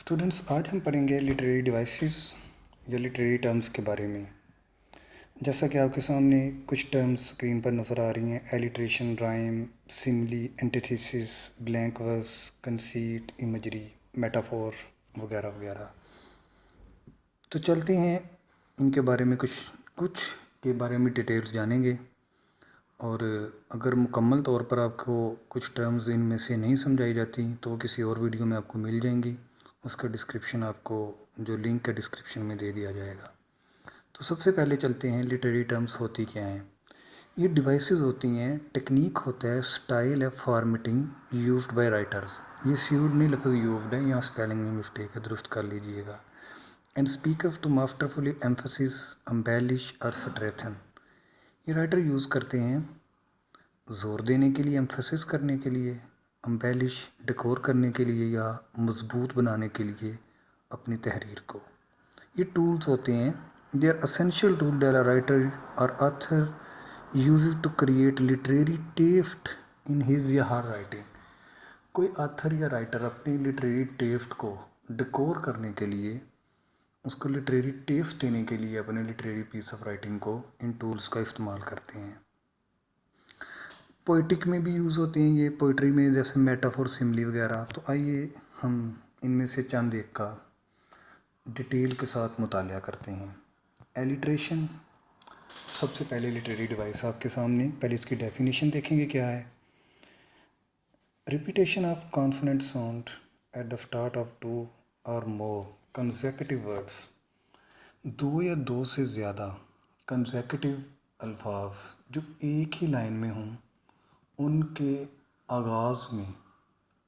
Students, आज हम पढ़ेंगे लिटरेरी डिवाइसेस या लिटरेरी टर्म्स के बारे में। जैसा कि आपके सामने कुछ टर्म्स स्क्रीन पर नज़र आ रही हैं: alliteration, rhyme, simile, antithesis, blank verse, conceit, imagery, metaphor वगैरह वगैरह। तो चलते हैं इनके बारे में कुछ कुछ के बारे में डिटेल्स जानेंगे। और अगर मुकम्मल तौर पर आपको कुछ टर्म्स इनमें से नहीं समझाई जाती तो वो किसी और वीडियो में आपको मिल जाएंगी। उसका डिस्क्रिप्शन आपको जो लिंक है डिस्क्रिप्शन में दे दिया जाएगा। तो सबसे पहले चलते हैं लिटरेरी टर्म्स होती क्या हैं। ये डिवाइसेस होती हैं, टेक्निक होता है, स्टाइल है फॉर्मेटिंग यूज्ड बाय राइटर्स। ये स्यूड नहीं लफ्ज़ यूज्ड है, यहाँ स्पेलिंग में मिस्टेक है, दुरुस्त कर लीजिएगा। And speakers to masterfully emphasis, embellish और स्ट्रेथन। ये राइटर यूज़ करते हैं ज़ोर देने के लिए, एम्फसिस करने के लिए, एम्बेलिश डेकोर करने के लिए या मजबूत बनाने के लिए अपनी तहरीर को। ये टूल्स होते हैं, they are essential tool that a writer और author use to create literary taste in his या हर राइटिंग। कोई ऑथर या राइटर अपनी लिटरेरी टेस्ट को डेकोर करने के लिए, उसको लिटरेरी टेस्ट देने के लिए अपने लिटरेरी पीस ऑफ राइटिंग को इन टूल्स का इस्तेमाल करते हैं। पोइटिक में भी यूज़ होते हैं ये, पोइट्री में, जैसे मेटाफोर, सिमली वगैरह। तो आइए हम इनमें से चंद एक का डिटेल के साथ मुतालिया करते हैं। एलिट्रेशन सबसे पहले लिटरेरी डिवाइस आपके सामने, पहले इसकी डेफिनेशन देखेंगे क्या है। Repetition of consonant sound at the start of two or more consecutive words. दो या दो से ज़्यादा कंसेक्यूटिव अल्फाज जो एक ही लाइन में हों, उनके आगाज़ में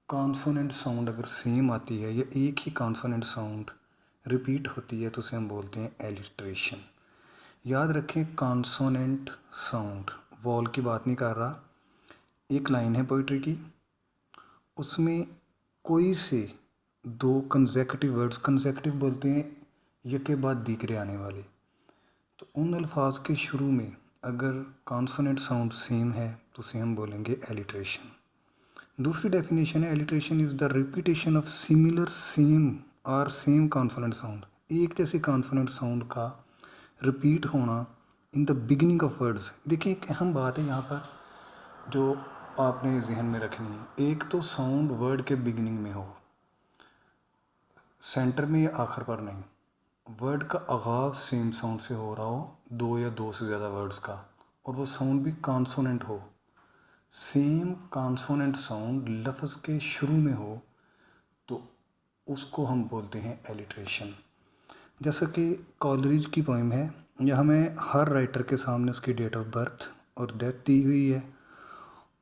कॉन्सोनेंट साउंड अगर सेम आती है या एक ही कॉन्सोनेंट साउंड रिपीट होती है तो उसे हम बोलते हैं एलिट्रेशन। याद रखें, कॉन्सोनेंट साउंड, वॉल की बात नहीं कर रहा। एक लाइन है पोइट्री की, उसमें कोई से दो कंसेक्यूटिव वर्ड्स, कंसेक्यूटिव बोलते हैं एक के बाद दीगरे आने वाले, तो उन अल्फाज के शुरू में अगर कॉन्सोनेंट साउंड सेम है तो उसे हम बोलेंगे एलिट्रेशन। दूसरी डेफिनेशन है, alliteration is the repetition of similar, same और सेम कॉन्सोनेंट साउंड। एक जैसे कॉन्सोनेंट साउंड का रिपीट होना in the beginning of words. देखिए, एक अहम बात है यहाँ पर जो आपने जहन में रखनी है। एक तो साउंड वर्ड के बिगिनिंग में हो, सेंटर में या आखिर पर नहीं। वर्ड का आगाज़ सेम साउंड से हो रहा हो, दो या दो से ज़्यादा वर्ड्स का, और वो साउंड भी कॉन्सोनेंट हो, सेम कॉन्सोनेंट साउंड लफ्ज़ के शुरू में हो, तो उसको हम बोलते हैं एलिट्रेशन। जैसा कि कॉलरिज की पोइम है, यह हमें हर राइटर के सामने उसकी डेट ऑफ बर्थ और डेथ दी हुई है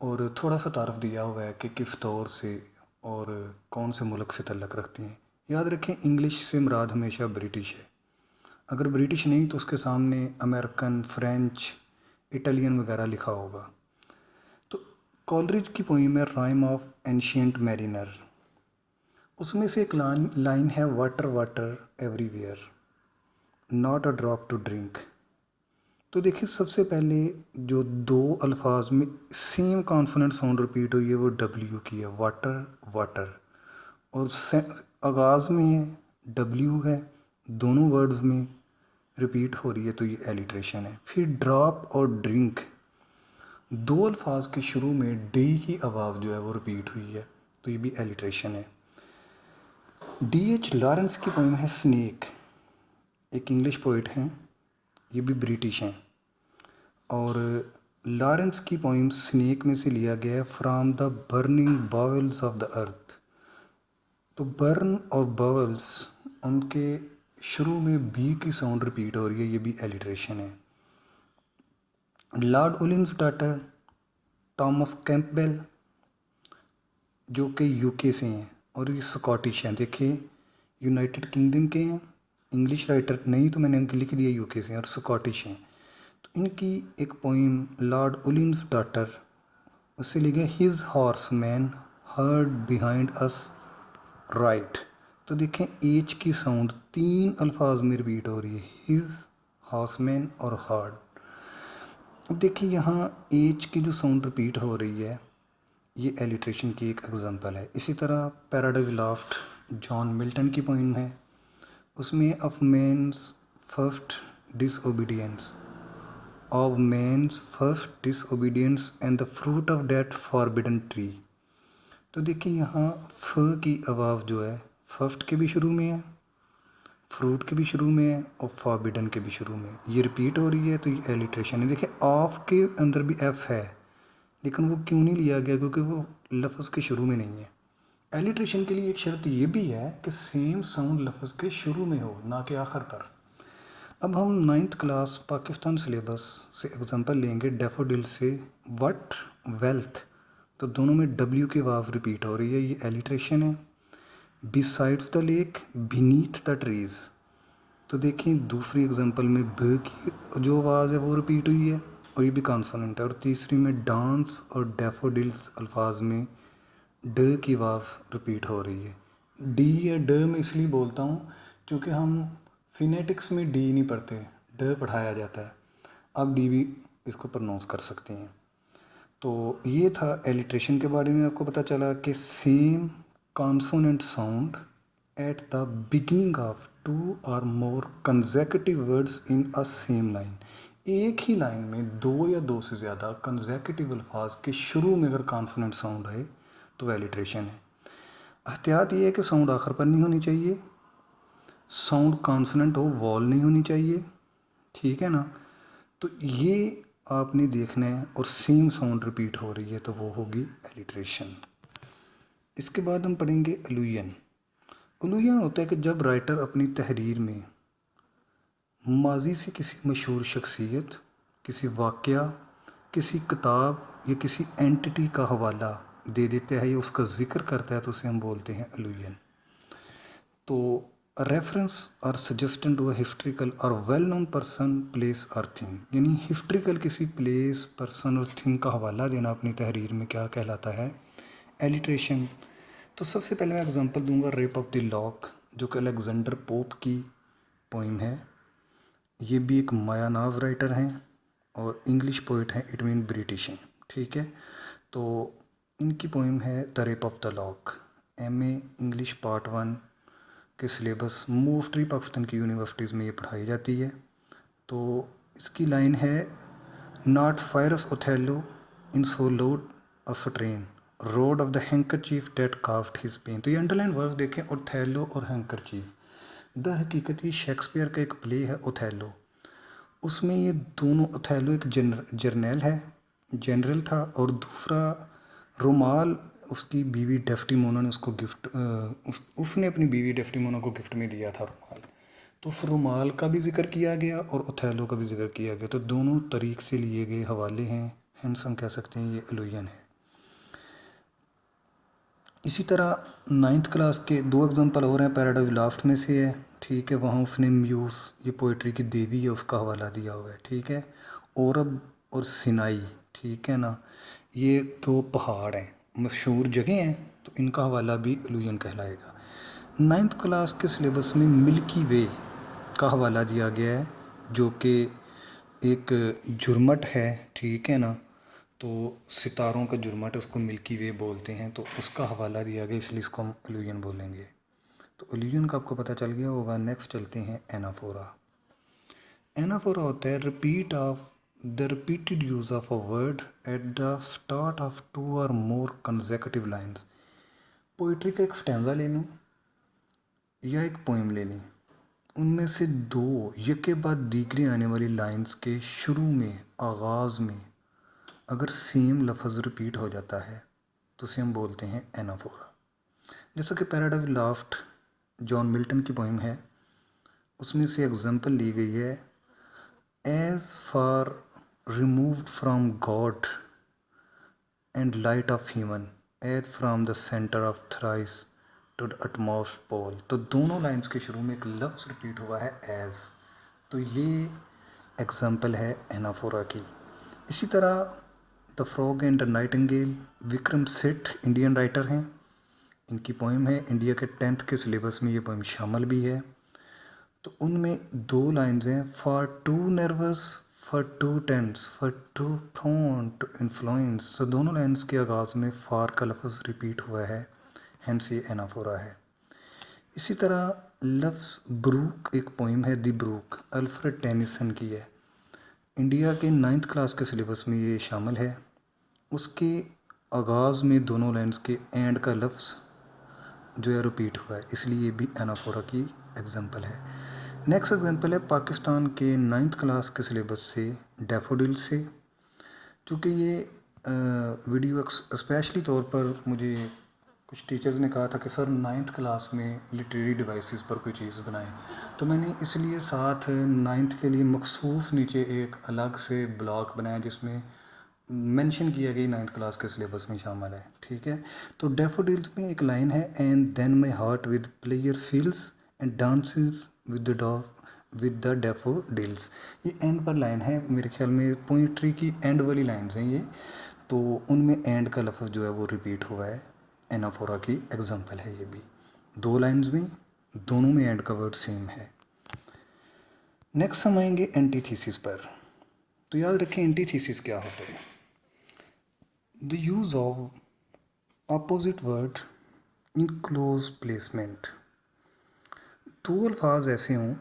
और थोड़ा सा तारफ़ दिया हुआ है कि किस दौर से और कौन से मुल्क से तल्लक़ रखती हैं। याद रखें, इंग्लिश से मुराद हमेशा ब्रिटिश है। अगर ब्रिटिश नहीं तो उसके सामने अमेरिकन, फ्रेंच, इटालियन वगैरह लिखा होगा। तो कॉलरिज की पोइम है राइम ऑफ एंशियंट मैरिनर, उसमें से एक लाइन है, water water everywhere, not a drop to drink. तो देखिए, सबसे पहले जो दो अल्फाज में सेम कॉन्सोनेंट साउंड रिपीट हुई है वो डब्ल्यू की है, वाटर वाटर, और आगाज़ में डब्ल्यू है, दोनों वर्ड्स में रिपीट हो रही है, तो ये एलिट्रेशन है। फिर ड्रॉप और ड्रिंक, दो अल्फाज के शुरू में डी की आवाज़ जो है वो रिपीट हुई है, तो ये भी एलिट्रेशन है। D.H. लॉरेंस की पोइम है स्नेक, एक इंग्लिश पोइट हैं, ये भी ब्रिटिश हैं, और लॉरेंस की पोइम स्नेक में से लिया गया है from the burning bowls of the earth. तो बर्न और बाउल्स, उनके शुरू में बी की साउंड रिपीट हो रही है, ये भी एलिट्रेशन है। लॉर्ड उलिम्स डॉटर थॉमस कैंपबेल, जो कि यूके से हैं और ये स्कॉटिश हैं। देखिए, यूनाइटेड किंगडम के हैं, इंग्लिश राइटर नहीं तो मैंने इनके लिख दिया यूके से, और स्कॉटिश हैं। तो इनकी एक पोइम लॉर्ड उलिम्स डॉटर, उससे लिखे his horse man heard behind us right. तो देखें, एच की साउंड तीन अल्फाज में रिपीट हो रही है, हिज, हॉर्समैन और हर्ड। अब देखिए, यहाँ एच की जो साउंड रिपीट हो रही है, ये एलिट्रेशन की एक एग्जांपल है। इसी तरह पैराडाइज लॉस्ट जॉन मिल्टन की पोइम है। उसमें of man's first disobedience and the fruit of that forbidden tree. तो देखिए यहाँ फ की आवाज़ जो है फर्स्ट के भी शुरू में है, फ्रूट के भी शुरू में है और फॉरबिडन के भी शुरू में। ये रिपीट हो रही है तो ये एलिट्रेशन है। देखिए ऑफ के अंदर भी एफ है, लेकिन वो क्यों नहीं लिया गया, क्योंकि वो लफ्ज़ के शुरू में नहीं है। एलिट्रेशन के लिए एक शर्त ये भी है कि सेम साउंड लफ्ज़ के शुरू में हो, ना कि आखिर पर। अब हम 9th क्लास पाकिस्तान सिलेबस से एग्जांपल लेंगे डैफोडिल से वट वेल्थ। तो दोनों में डब्ल्यू की आवाज़ रिपीट हो रही है, ये एलिट्रेशन है। Besides the lake beneath the trees. तो देखिए दूसरी एग्जांपल में ब की जो आवाज़ है वो रिपीट हुई है और ये भी कॉन्सोनेंट है। और तीसरी में डांस और डैफोडिल्स अल्फाज में ड की आवाज़ रिपीट हो रही है। डी या ड में इसलिए बोलता हूँ क्योंकि हम फिनेटिक्स में डी नहीं पढ़ते, ड पढ़ाया जाता है। आप डी भी इसको प्रोनाउंस कर सकते हैं। तो ये था एलिट्रेशन के बारे में। आपको पता चला कि same consonant sound at the beginning of 2 और more consecutive words in a same line. एक ही लाइन में 2 या 2 से ज़्यादा कंसेक्यूटिव अल्फाज के शुरू में अगर कॉन्सोनेंट साउंड आए तो एलिट्रेशन है। एहतियात ये है कि साउंड आखिर पर नहीं होनी चाहिए, साउंड कॉन्सोनेंट हो, वॉल नहीं होनी चाहिए, ठीक है ना। तो ये आपने देखना है और सेम साउंड रिपीट हो रही है तो वो होगी एलिट्रेशन। इसके बाद हम पढ़ेंगे अलूयन। अलूयन होता है कि जब राइटर अपनी तहरीर में माजी से किसी मशहूर शख्सियत, किसी वाक़या, किसी किताब या किसी एंटिटी का हवाला दे देता है या उसका ज़िक्र करता है तो उसे हम बोलते हैं अलूयन। तो रेफरेंस और सजेशन टू अ हिस्ट्रिकल और वेल नोन पर्सन, प्लेस और थिंग, यानी हिस्ट्रिकल किसी प्लेस, पर्सन और थिंग का हवाला देना अपनी तहरीर में क्या कहलाता है, एलिट्रेशन। तो सबसे पहले मैं एग्जांपल दूंगा रेप ऑफ द लॉक, जो कि अलेक्जेंडर पोप की पोइम है। ये भी एक मायानाज राइटर हैं और इंग्लिश पोइट हैं, इट मीन ब्रिटिश हैं, ठीक है। तो इनकी पोइम है the rape of the lock. MA English part 1 के सिलेबस मोस्टली पाकिस्तान की यूनिवर्सिटीज़ में ये पढ़ाई जाती है। तो इसकी लाइन है not fierce Othello in so loud a strain roared of the handkerchief that cast his pain. तो ये अंडरलाइन वर्ड देखें, ओथेलो और हैंकरचीफ। दर हकीकत ये शेक्सपियर का एक प्ले है ओथेलो। उसमें ये दोनों, ओथेलो एक जर्नल है, जनरल था, और दूसरा रुमाल उसकी बीवी डेस्टिमोना ने उसको गिफ्ट उसने अपनी बीवी डेस्टिमोना को गिफ्ट में दिया था रुमाल। तो उस रुमाल का भी जिक्र किया गया और ओथेलो का भी जिक्र किया गया। तो दोनों तरीक़ से लिए गए हवाले हैं, हेंस हम कह सकते हैं ये अलूयन है। इसी तरह 9th क्लास के 2 एग्जांपल और हैं, पैराडाइज लास्ट में से है, ठीक है। वहाँ उसने म्यूस, ये पोइट्री की देवी है, उसका हवाला दिया हुआ है, ठीक है। औरब और सिनाई, ठीक है ना, ये 2 पहाड़ हैं, मशहूर जगह हैं, तो इनका हवाला भी अलूयन कहलाएगा। 9th क्लास के सिलेबस में मिल्की वे का हवाला दिया गया है, जो कि एक जुर्मट है, ठीक है ना। तो सितारों का जुर्मट, उसको मिल्की वे बोलते हैं, तो उसका हवाला दिया गया, इसलिए इसको हम अलूयन बोलेंगे। तो अलूयन का आपको पता चल गया होगा। नेक्स्ट चलते हैं एनाफोरा। एनाफोरा होता है repeat of the repeated use of a word at the start of 2 और मोर कंसेक्यूटिव लाइन्स। पोइट्री का एक स्टैंजा ले लें या एक पोइम ले लें, उनमें से 2 एक के बाद दीगरी आने वाली लाइन्स के शुरू में, आगाज़ में अगर सेम लफ्ज़ रिपीट हो जाता है तो उसे हम बोलते हैं एनाफोरा। जैसा कि पैराडाइज लास्ट जॉन मिल्टन की पोइम है, उसमें से एग्जांपल ली गई है, as far removed from God and light of human as from the centre of thrice to the utmost pole. तो दोनों लाइन्स के शुरू में एक लफ्ज़ रिपीट हुआ है एज, तो ये एग्जांपल है एनाफोरा की। इसी तरह the frog and the Nightingale, Vikram Seth Indian writer हैं, इनकी पोइम है, इंडिया के 10th के सिलेबस में ये पोइम शामिल भी है। तो उनमें 2 लाइन्स हैं, far too nervous, far too tense, far too prone to influence. तो दोनों लाइन्स के आगाज़ में फार का लफ्ज़ रिपीट हुआ है, हेंस ये एनाफोरा है। इसी तरह लफ्ज़ ब्रूक, एक पोइम है दी ब्रूक, अल्फ्रेड टेनिसन की है। इंडिया के 9th क्लास के सिलेबस में ये शामिल है। उसके आगाज़ में दोनों लाइन्स के एंड का लफ्ज़ जो है रिपीट हुआ है, इसलिए ये भी एनाफोरा की एग्जांपल है। नेक्स्ट एग्जांपल है पाकिस्तान के 9th क्लास के सिलेबस से, डैफोडिल से। चूँकि ये वीडियो स्पेशली तौर पर मुझे कुछ टीचर्स ने कहा था कि सर 9th क्लास में लिटरेरी डिवाइसेस पर कोई चीज़ बनाएं, तो मैंने इसलिए साथ 9th के लिए मखसूस नीचे एक अलग से ब्लॉक बनाया जिसमें मेंशन किया गया 9th क्लास के सिलेबस में शामिल है। ठीक है, तो डैफोडिल्स में एक लाइन है, and then my heart with pleasure fills and dances with the daffodils. ये एंड पर लाइन है, मेरे ख्याल में पोइट्री की एंड वाली लाइन्स हैं ये, तो उनमें एंड का लफ्ज़ जो है वो रिपीट हुआ है। एनाफोरा की एग्जांपल है ये भी। 2 लाइन्स में दोनों में एंड का वर्ड सेम है। नेक्स्ट हम आएंगे एंटीथीसिस पर। तो याद रखें एंटीथीसिस क्या होता है। The use of opposite word in close placement. 2 अल्फाज ऐसे हों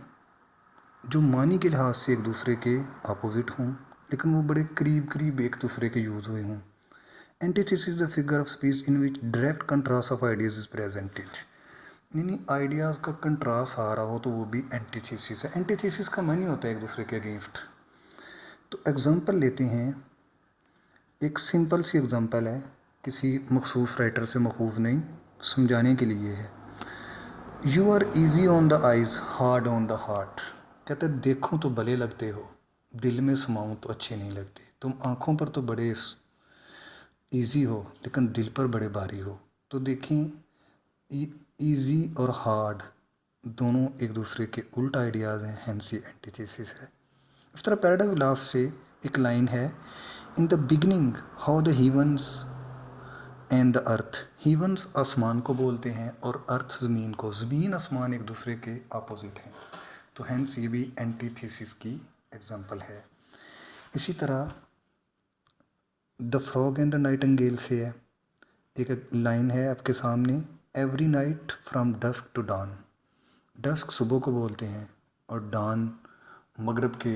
जो मानी के लिहाज से एक दूसरे के अपोजिट हों, लेकिन वो बड़े करीब करीब एक दूसरे के यूज़ हुए हों। Antithesis the figure of speech in which direct contrast of ideas is presented. यानी आइडियाज़ का कंट्रास्ट आ रहा हो तो वो भी एंटीथीसिस है। एंटीथीसिस का मानी होता है एक दूसरे के अगेंस्ट। तो एग्जांपल लेते हैं, एक सिंपल सी एग्जांपल है, किसी मखसूस राइटर से मखूज़ नहीं, समझाने के लिए है। You are easy on the eyes hard on the heart. कहते देखूँ तो भले लगते हो, दिल में समाऊँ तो अच्छे नहीं लगते। तुम आँखों पर तो बड़े ईजी हो लेकिन दिल पर बड़े भारी हो। तो देखें, ईजी और हार्ड दोनों एक दूसरे के उल्ट आइडियाज़ हैं, हैंस ये एंटीथेसिस है। इस तरह पैराडाइज लास्ट से एक लाइन है, in the beginning how the heavens and the earth. Heavens आसमान को बोलते हैं और अर्थ ज़मीन को। ज़मीन आसमान एक दूसरे के अपोजिट हैं, तो हैंस ये भी एंटीथेसिस की एग्जांपल है। इसी तरह the frog and the nightingale से है, एक लाइन है आपके सामने, every night from dusk to dawn. Dusk सुबह को बोलते हैं और डॉन मगरिब के,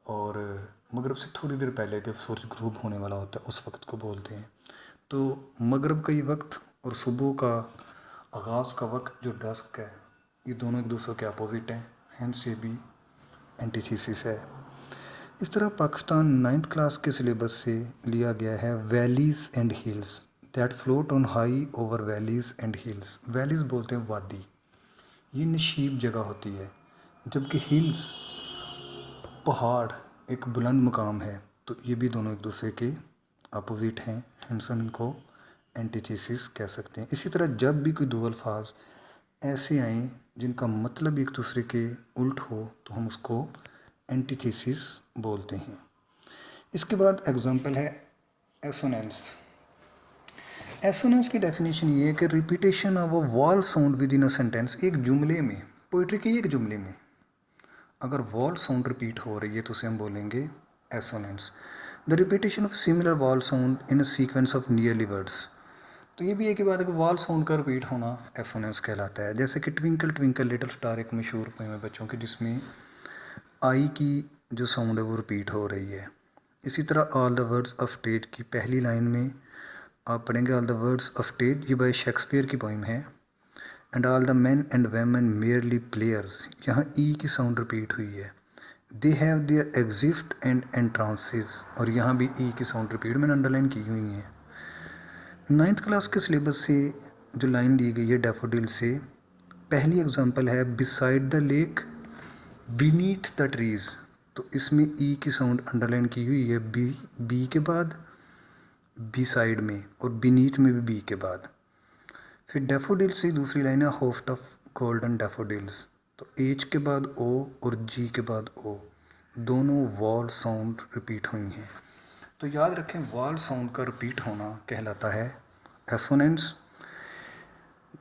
और मगरिब से थोड़ी देर पहले जब सूरज ग्रूब होने वाला होता है उस वक्त को बोलते हैं। तो मगरिब का ये वक्त और सुबह का आगाज़ का वक्त जो डस्क है, ये दोनों एक दूसरे के अपोजिट हैं, हैंस ये भी एंटीथीसिस है। इस तरह पाकिस्तान 9th क्लास के सिलेबस से लिया गया है, valleys and hills that float on high over valleys and hills. Valleys बोलते हैं वादी, ये नशीब जगह होती है, जबकि हिल्स पहाड़ एक बुलंद मकाम है। तो ये भी दोनों एक दूसरे के अपोजिट हैं, हैंस हम इनको एंटीथेसिस कह सकते हैं। इसी तरह जब भी कोई 2 अल्फाज ऐसे आएँ जिनका मतलब एक दूसरे के उल्ट हो तो हम उसको एंटीथेसिस बोलते हैं। इसके बाद एग्जांपल है एसोनेंस। एसोनेंस की डेफिनेशन ये है कि repetition of a wall sound with in a sentence. एक जुमले में, पोइट्री के एक जुमले में अगर वॉल साउंड रिपीट हो रही है तो उसे हम बोलेंगे assonance. The repetition of similar wall sound in a sequence of nearly words. तो ये भी एक ही बात है कि वॉल साउंड का रिपीट होना एसोनेंस कहलाता है। जैसे कि ट्विंकल ट्विंकल लिटिल स्टार एक मशहूर पोएम है बच्चों की, जिसमें आई की जो साउंड है वो रिपीट हो रही है। इसी तरह all the words of stage की पहली लाइन में आप पढ़ेंगे all the words of stage, ये बाय शेक्सपियर की पोइम है। And all the man and women merely players, यहाँ ई की साउंड रिपीट हुई है। They have their exist and entrances, और यहाँ भी ई की साउंड रिपीट मैंने अंडरलाइन की हुई है। 9th क्लास के सिलेबस से जो लाइन ली गई है डैफोडिल से, पहली एग्जांपल है beside the lake beneath the trees. तो इसमें ई की साउंड अंडरलाइन की हुई है, बी के बाद, बी साइड में, और बीनीथ में भी बी के बाद। फिर डैफोडिल से दूसरी लाइन है होस्ट ऑफ गोल्डन डैफोडिल्स। तो एच के बाद ओ और जी के बाद ओ, दोनों वॉल साउंड रिपीट हुई हैं। तो याद रखें वॉल साउंड का रिपीट होना कहलाता है एसोनेंस।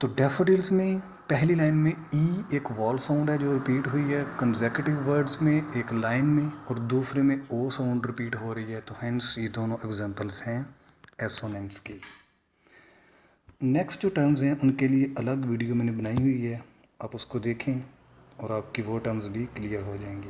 तो डैफोडिल्स में पहली लाइन में ई एक वॉल साउंड है जो रिपीट हुई है कंसेक्यूटिव वर्ड्स में एक लाइन में, और दूसरे में ओ साउंड रिपीट हो रही है। तो हैंस ये दोनों एग्जांपल्स हैं एसोनेंस की। नेक्स्ट जो टर्म्स हैं उनके लिए अलग वीडियो मैंने बनाई हुई है, आप उसको देखें और आपकी वो टर्म्स भी क्लियर हो जाएंगी।